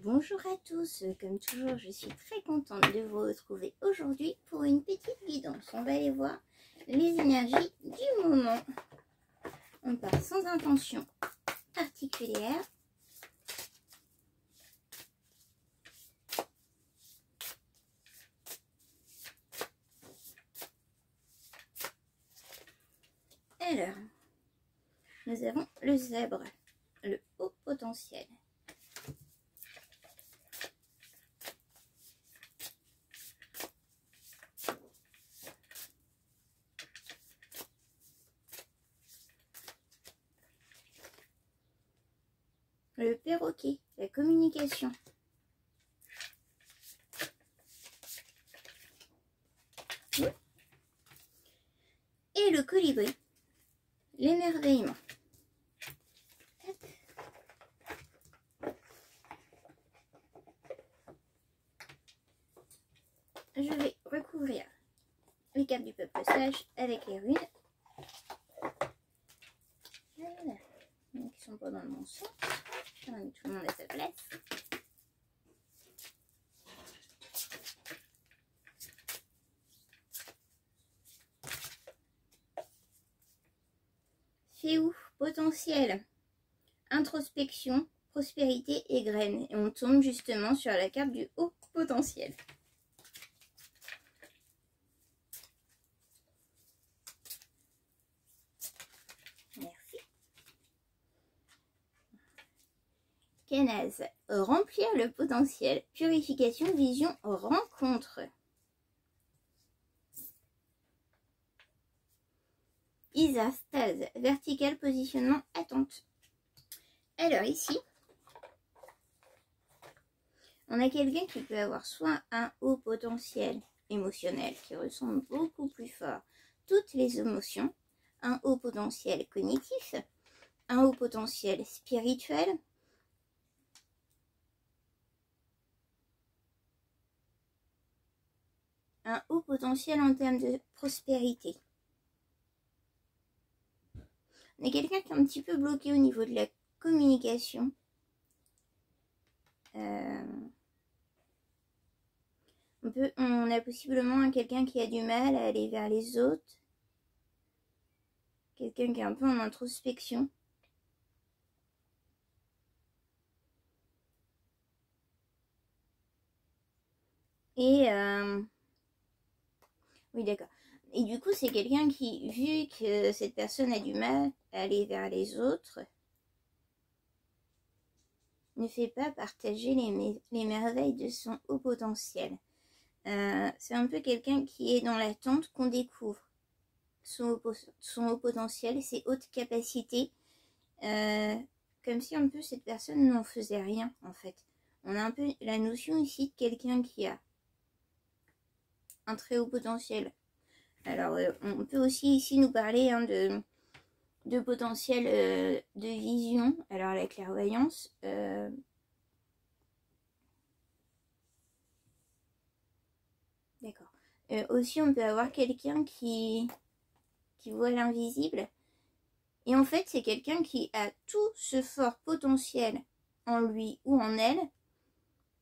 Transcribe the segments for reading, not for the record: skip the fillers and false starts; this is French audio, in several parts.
Bonjour à tous, comme toujours je suis très contente de vous retrouver aujourd'hui pour une petite guidance. On va aller voir les énergies du moment. On part sans intention particulière. Alors, nous avons le zèbre, le haut potentiel. Le perroquet, la communication. Et le colibri, l'émerveillement. Je vais recouvrir les cartes du peuple sage avec les runes. Voilà. Donc, ils sont pas dans le bon sens. Tout le monde à sa place. C'est où? Potentiel, introspection, prospérité et graines. Et on tombe justement sur la carte du haut potentiel. Merci. Canaz, remplir le potentiel. Purification, vision, rencontre. Isa, stase, vertical, positionnement, attente. Alors ici, on a quelqu'un qui peut avoir soit un haut potentiel émotionnel qui ressent beaucoup plus fort toutes les émotions, un haut potentiel cognitif, un haut potentiel spirituel, un haut potentiel en termes de prospérité. On a quelqu'un qui est un petit peu bloqué au niveau de la communication. On a possiblement quelqu'un qui a du mal à aller vers les autres. Quelqu'un qui est un peu en introspection. Et oui, d'accord. Et du coup, c'est quelqu'un qui, vu que cette personne a du mal à aller vers les autres, ne fait pas partager les merveilles de son haut potentiel. C'est un peu quelqu'un qui est dans l'attente qu'on découvre son haut potentiel, ses hautes capacités, comme si un peu cette personne n'en faisait rien en fait. On a un peu la notion ici de quelqu'un qui a un très haut potentiel. Alors on peut aussi ici nous parler de potentiel de vision. Alors la clairvoyance, d'accord. Aussi on peut avoir quelqu'un qui voit l'invisible. Et en fait c'est quelqu'un qui a tout ce fort potentiel en lui ou en elle,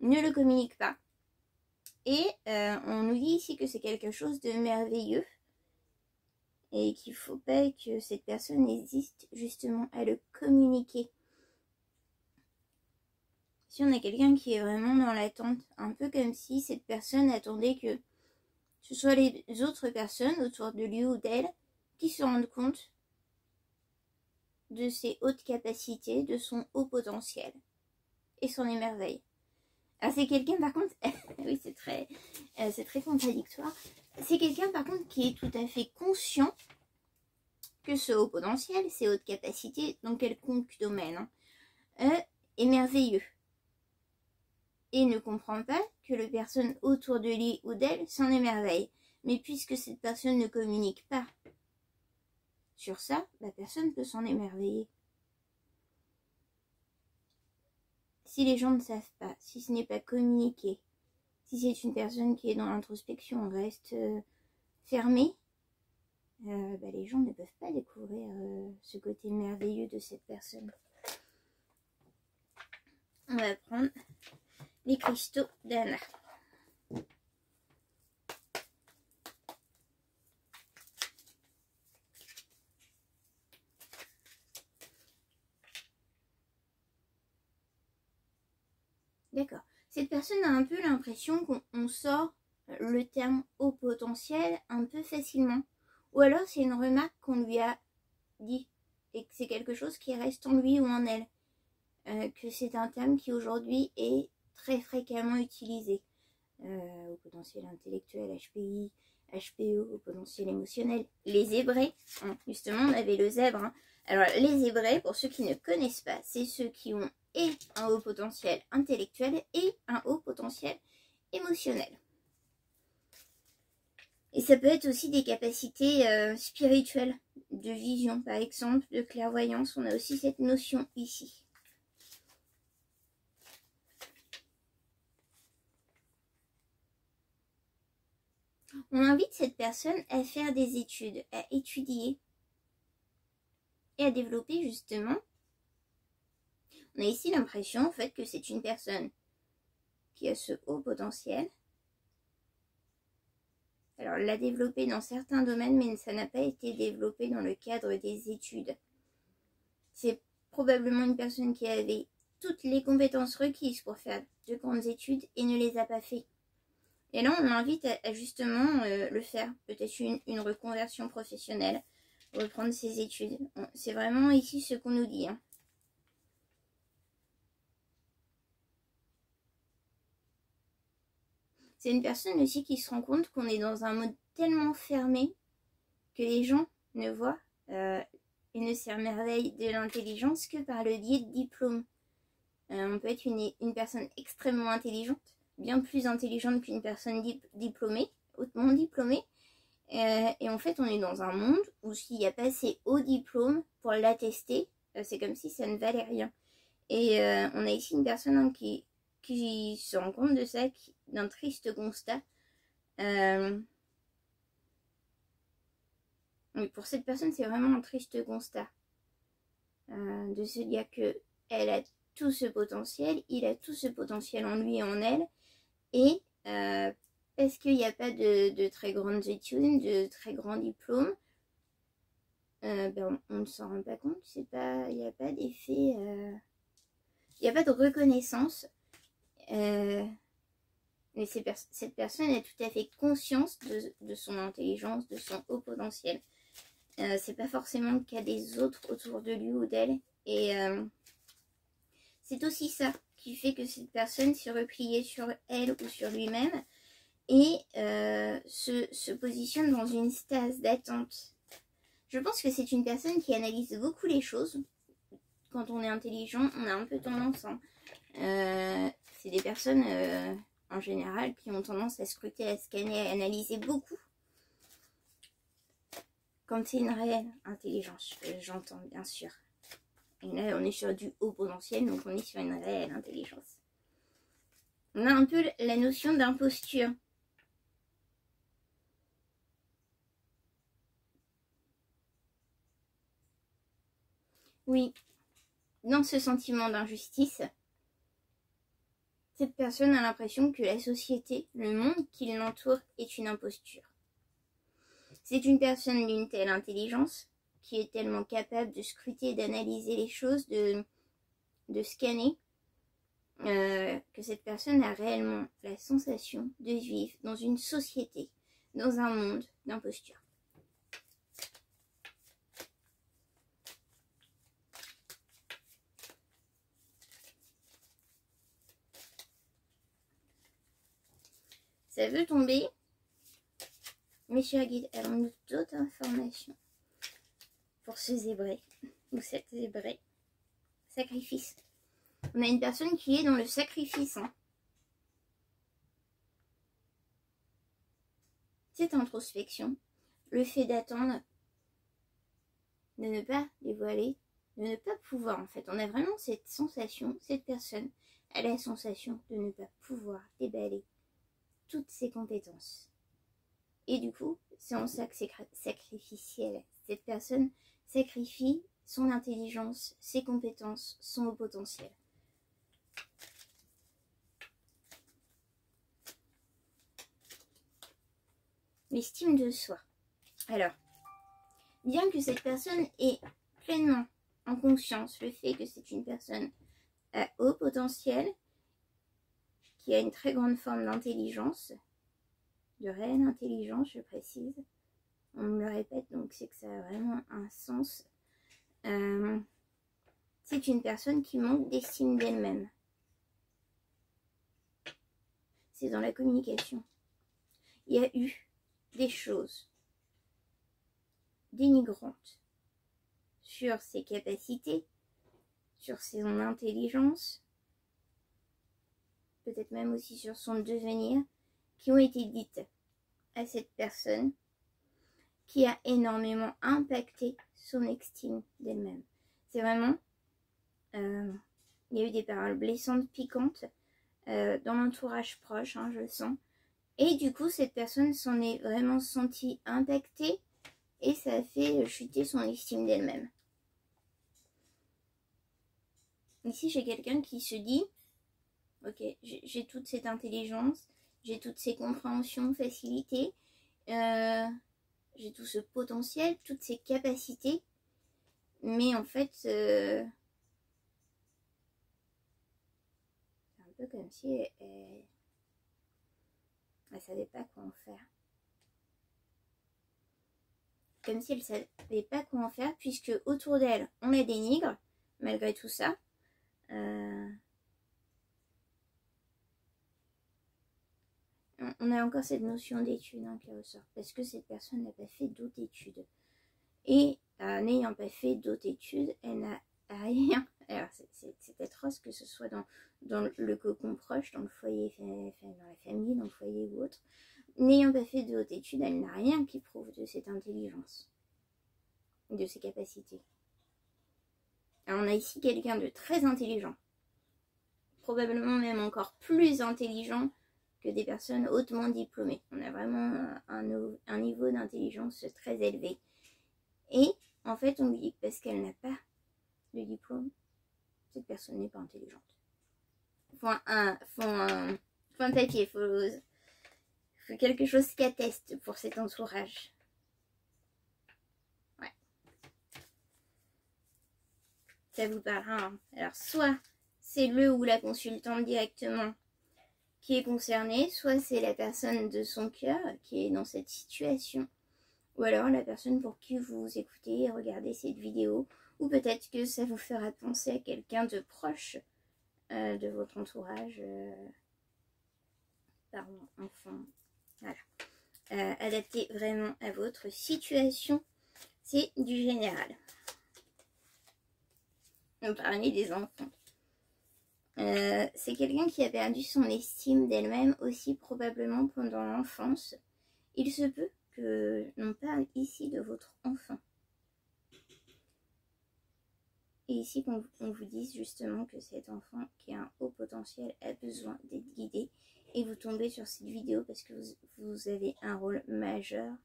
ne le communique pas. Et on nous dit ici que c'est quelque chose de merveilleux. Et qu'il ne faut pas que cette personne hésite justement à le communiquer. Si on a quelqu'un qui est vraiment dans l'attente, un peu comme si cette personne attendait que ce soit les autres personnes autour de lui ou d'elle qui se rendent compte de ses hautes capacités, de son haut potentiel et s'en émerveille. Alors c'est quelqu'un par contre, oui c'est très contradictoire, c'est quelqu'un par contre qui est tout à fait conscient que ce haut potentiel, ces hautes capacités, dans quelconque domaine, est merveilleux. Et ne comprend pas que la personne autour de lui ou d'elle s'en émerveille. Mais puisque cette personne ne communique pas sur ça, la personne peut s'en émerveiller. Si les gens ne savent pas, si ce n'est pas communiqué, si c'est une personne qui est dans l'introspection, reste fermée, les gens ne peuvent pas découvrir ce côté merveilleux de cette personne. On va prendre les cristaux d'Anna. D'accord. Cette personne a un peu l'impression qu'on sort le terme haut potentiel un peu facilement. Ou alors c'est une remarque qu'on lui a dit et que c'est quelque chose qui reste en lui ou en elle. Que c'est un terme qui aujourd'hui est très fréquemment utilisé. Au potentiel intellectuel, HPI, HPE, au potentiel émotionnel. Les zébrés, hein, justement on avait le zèbre. Hein. Alors les zébrés, pour ceux qui ne connaissent pas, c'est ceux qui ont et un haut potentiel intellectuel et un haut potentiel émotionnel. Et ça peut être aussi des capacités spirituelles, de vision par exemple, de clairvoyance. On a aussi cette notion ici. On invite cette personne à faire des études, à étudier et à développer justement. On a ici l'impression en fait que c'est une personne qui a ce haut potentiel. Alors l'a développé dans certains domaines, mais ça n'a pas été développé dans le cadre des études. C'est probablement une personne qui avait toutes les compétences requises pour faire de grandes études et ne les a pas fait. Et là, on l'invite à justement le faire. Peut-être une reconversion professionnelle, reprendre ses études. C'est vraiment ici ce qu'on nous dit. Hein. C'est une personne aussi qui se rend compte qu'on est dans un mode tellement fermé que les gens ne voient et ne s'émerveillent de l'intelligence que par le biais de diplôme. On peut être une personne extrêmement intelligente, bien plus intelligente qu'une personne diplômée, hautement diplômée. Et en fait, on est dans un monde où s'il n'y a pas assez haut diplôme pour l'attester, c'est comme si ça ne valait rien. Et on a ici une personne hein, qui se rend compte de ça, d'un triste constat. Oui, pour cette personne, c'est vraiment un triste constat. De se dire qu'elle a tout ce potentiel, il a tout ce potentiel en lui et en elle. Et parce qu'il n'y a pas de très grandes études, de très grands diplômes, ben on ne s'en rend pas compte. Il n'y a pas d'effet, il n'y a pas de reconnaissance. Mais cette personne a tout à fait conscience de son intelligence, de son haut potentiel. C'est pas forcément le cas des autres autour de lui ou d'elle. Et c'est aussi ça qui fait que cette personne s'est repliée sur elle ou sur lui-même et se positionne dans une stase d'attente. Je pense que c'est une personne qui analyse beaucoup les choses. Quand on est intelligent, on a un peu tendance. Hein. C'est des personnes en général qui ont tendance à scruter, à scanner, à analyser beaucoup. Quand c'est une réelle intelligence, j'entends bien sûr. Et là, on est sur du haut potentiel, donc on est sur une réelle intelligence. On a un peu la notion d'imposture. Oui, dans ce sentiment d'injustice, cette personne a l'impression que la société, le monde qui l'entoure est une imposture. C'est une personne d'une telle intelligence qui est tellement capable de scruter, d'analyser les choses, de scanner, que cette personne a réellement la sensation de vivre dans une société, dans un monde d'imposture. Ça veut tomber. Mes chers guides, avons-nous d'autres informations pour ce zébré ou cette zébrée? Sacrifice. On a une personne qui est dans le sacrifice. Hein. Cette introspection, le fait d'attendre, de ne pas dévoiler, de ne pas pouvoir en fait. On a vraiment cette sensation, cette personne a la sensation de ne pas pouvoir déballer toutes ses compétences. Et du coup, c'est en ça que c'est sacrificiel. Cette personne sacrifie son intelligence, ses compétences, son haut potentiel. l'estime de soi. Alors, bien que cette personne ait pleinement en conscience le fait que c'est une personne à haut potentiel, qui a une très grande forme d'intelligence, de réelle intelligence, je précise. On me le répète, donc c'est que ça a vraiment un sens. C'est une personne qui manque d'estime d'elle-même. C'est dans la communication. Il y a eu des choses dénigrantes sur ses capacités, sur son intelligence, peut-être même aussi sur son devenir, qui ont été dites à cette personne, qui a énormément impacté son estime d'elle-même. C'est vraiment... il y a eu des paroles blessantes, piquantes, dans l'entourage proche, hein, je le sens. Et du coup, cette personne s'en est vraiment sentie impactée et ça a fait chuter son estime d'elle-même. Ici, j'ai quelqu'un qui se dit, ok, j'ai toute cette intelligence, j'ai toutes ces compréhensions, facilités, j'ai tout ce potentiel, toutes ces capacités, mais en fait, c'est un peu comme si elle savait pas quoi en faire. Comme si elle savait pas quoi en faire, puisque autour d'elle, on la dénigre, malgré tout ça. On a encore cette notion d'études qui ressort, parce que cette personne n'a pas fait d'autres études. Et n'ayant pas fait d'autres études, elle n'a rien. Alors c'est atroce que ce soit dans le cocon proche, dans le foyer, dans la famille, dans le foyer ou autre. N'ayant pas fait de hautes études, elle n'a rien qui prouve de cette intelligence, de ses capacités. Alors on a ici quelqu'un de très intelligent, probablement même encore plus intelligent que des personnes hautement diplômées. On a vraiment un niveau d'intelligence très élevé. Et en fait, on lui dit que parce qu'elle n'a pas de diplôme, cette personne n'est pas intelligente. Faut un papier, il faut quelque chose qui atteste pour cet entourage. Ouais. Ça vous parlera. Hein. Alors, soit c'est le ou la consultante directement qui est concernée, soit c'est la personne de son cœur qui est dans cette situation. Ou alors la personne pour qui vous écoutez et regardez cette vidéo. Ou peut-être que ça vous fera penser à quelqu'un de proche de votre entourage. Pardon, enfant. Voilà. Adapté vraiment à votre situation. C'est du général. On parlait des enfants. C'est quelqu'un qui a perdu son estime d'elle-même aussi probablement pendant l'enfance. Il se peut que l'on parle ici de votre enfant. Et ici qu'on vous dise justement que cet enfant qui a un haut potentiel a besoin d'être guidé. Et vous tombez sur cette vidéo parce que vous avez un rôle majeur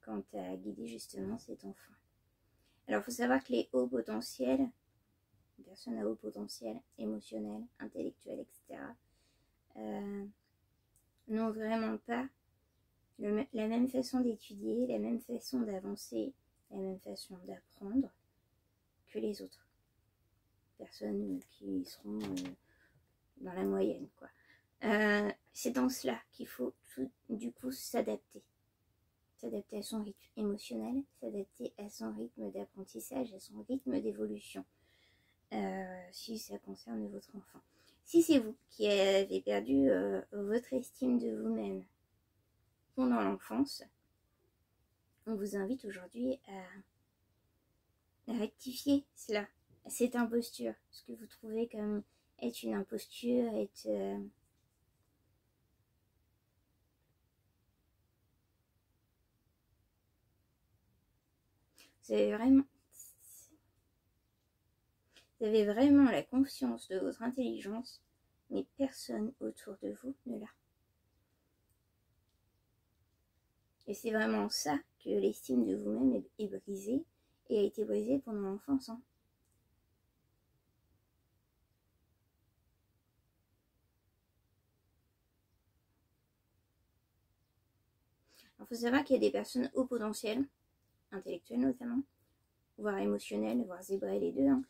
quant à guider justement cet enfant. Alors il faut savoir que les hauts potentiels, les personnes à haut potentiel émotionnel, intellectuel, etc., n'ont vraiment pas la même façon d'étudier, la même façon d'avancer, la même façon d'apprendre que les autres personnes qui seront dans la moyenne, quoi. C'est dans cela qu'il faut du coup s'adapter à son rythme émotionnel, s'adapter à son rythme d'apprentissage, à son rythme d'évolution, si ça concerne votre enfant. Si c'est vous qui avez perdu votre estime de vous-même pendant l'enfance, on vous invite aujourd'hui à rectifier cela, cette imposture, ce que vous trouvez comme être une imposture, être... Vous avez vraiment la conscience de votre intelligence, mais personne autour de vous ne l'a. Et c'est vraiment ça que l'estime de vous-même est brisée et a été brisée pendant l'enfance. Hein. Il faut savoir qu'il y a des personnes au potentiel, intellectuelles notamment, voire émotionnelles, voire zébrées les deux, hein,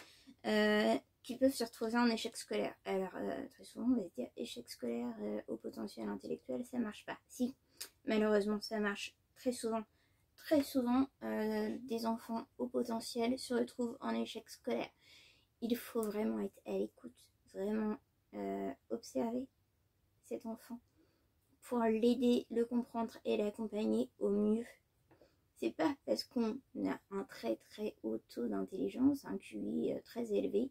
qui peuvent se retrouver en échec scolaire. Alors, très souvent, on va se dire échec scolaire au potentiel intellectuel, ça marche pas. Si, malheureusement, ça marche très souvent. Très souvent, des enfants au potentiel se retrouvent en échec scolaire. Il faut vraiment être à l'écoute, vraiment observer cet enfant pour l'aider, le comprendre et l'accompagner au mieux. C'est pas parce qu'on a un très très haut taux d'intelligence, un QI très élevé,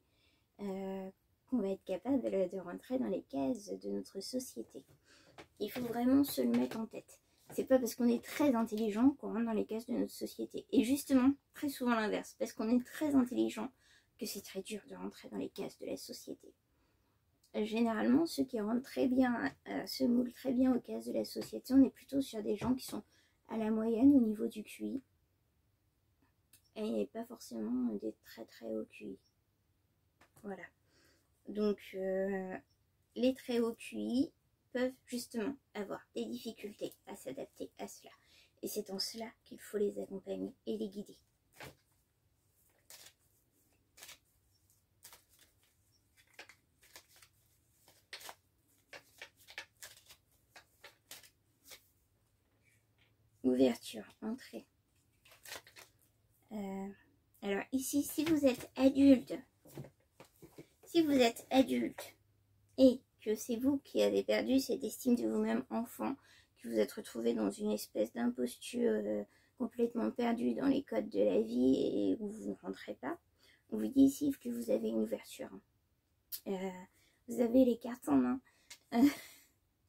qu'on va être capable de rentrer dans les cases de notre société. Il faut vraiment se le mettre en tête. C'est pas parce qu'on est très intelligent qu'on rentre dans les cases de notre société. Et justement, très souvent l'inverse, parce qu'on est très intelligent que c'est très dur de rentrer dans les cases de la société. Généralement, ceux qui rentrent très bien, se moulent très bien aux cases de la société, on est plutôt sur des gens qui sont à la moyenne au niveau du QI et pas forcément des très très hauts QI. Voilà. Donc, les très hauts QI peuvent justement avoir des difficultés à s'adapter à cela. Et c'est en cela qu'il faut les accompagner et les guider. Ouverture, entrée. Alors ici, si vous êtes adulte et que c'est vous qui avez perdu cette estime de vous-même enfant, que vous êtes retrouvé dans une espèce d'imposture complètement perdue dans les codes de la vie et où vous ne rentrez pas, on vous dit ici que vous avez une ouverture. Vous avez les cartes en main.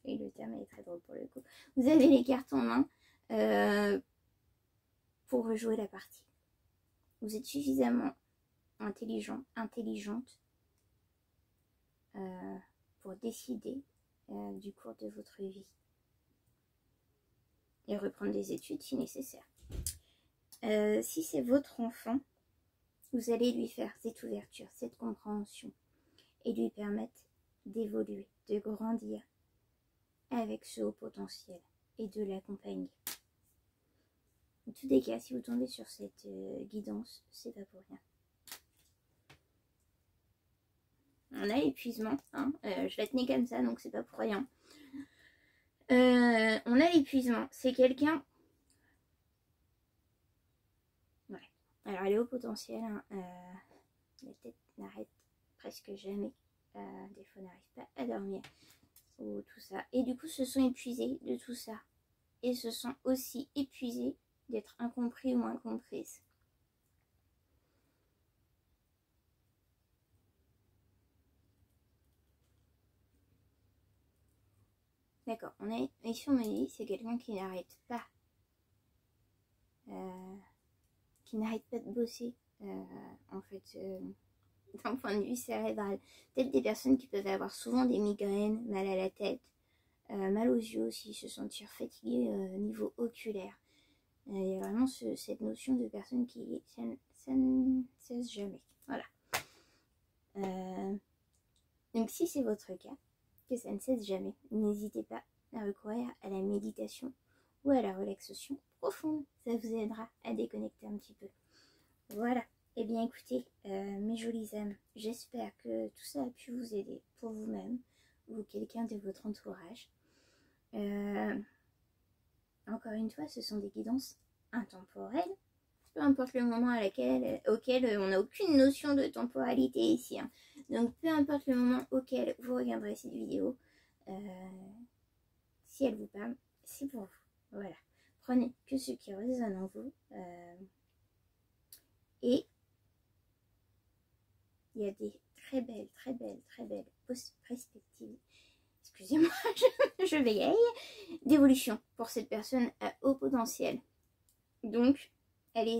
Et le terme est très drôle pour le coup. Vous avez les cartes en main pour rejouer la partie. Vous êtes suffisamment intelligent, intelligente pour décider du cours de votre vie et reprendre des études si nécessaire. Si c'est votre enfant, vous allez lui faire cette ouverture, cette compréhension et lui permettre d'évoluer, de grandir avec ce haut potentiel et de l'accompagner. En tous les cas, si vous tombez sur cette guidance, c'est pas pour rien. On a l'épuisement, hein, je la tenais comme ça, donc c'est pas pour rien. On a l'épuisement, c'est quelqu'un... Ouais. Alors elle est au potentiel, hein, la tête n'arrête presque jamais, des fois n'arrive pas à dormir, ou tout ça. Et du coup se sont épuisés de tout ça, et se sont aussi épuisés d'être incompris ou incomprises. D'accord, on est ici, on me dit c'est quelqu'un qui n'arrête pas de bosser en fait d'un point de vue cérébral. Peut-être des personnes qui peuvent avoir souvent des migraines, mal à la tête, mal aux yeux aussi, se sentir fatiguées au niveau oculaire. Il y a vraiment cette notion de personne qui ça ne cesse jamais. Voilà. Donc si c'est votre cas, que ça ne cesse jamais, n'hésitez pas à recourir à la méditation ou à la relaxation profonde. Ça vous aidera à déconnecter un petit peu. Voilà. Eh bien écoutez, mes jolies âmes, j'espère que tout ça a pu vous aider pour vous-même ou quelqu'un de votre entourage. Encore une fois, ce sont des guidances intemporelles. Peu importe le moment auquel on n'a aucune notion de temporalité ici. Hein. Donc peu importe le moment auquel vous regarderez cette vidéo, si elle vous parle, c'est pour vous. Voilà. Prenez que ce qui résonne en vous. Et il y a des très belles perspectives. Excusez-moi, je vais y aller. D'évolution pour cette personne à haut potentiel. Donc, allez.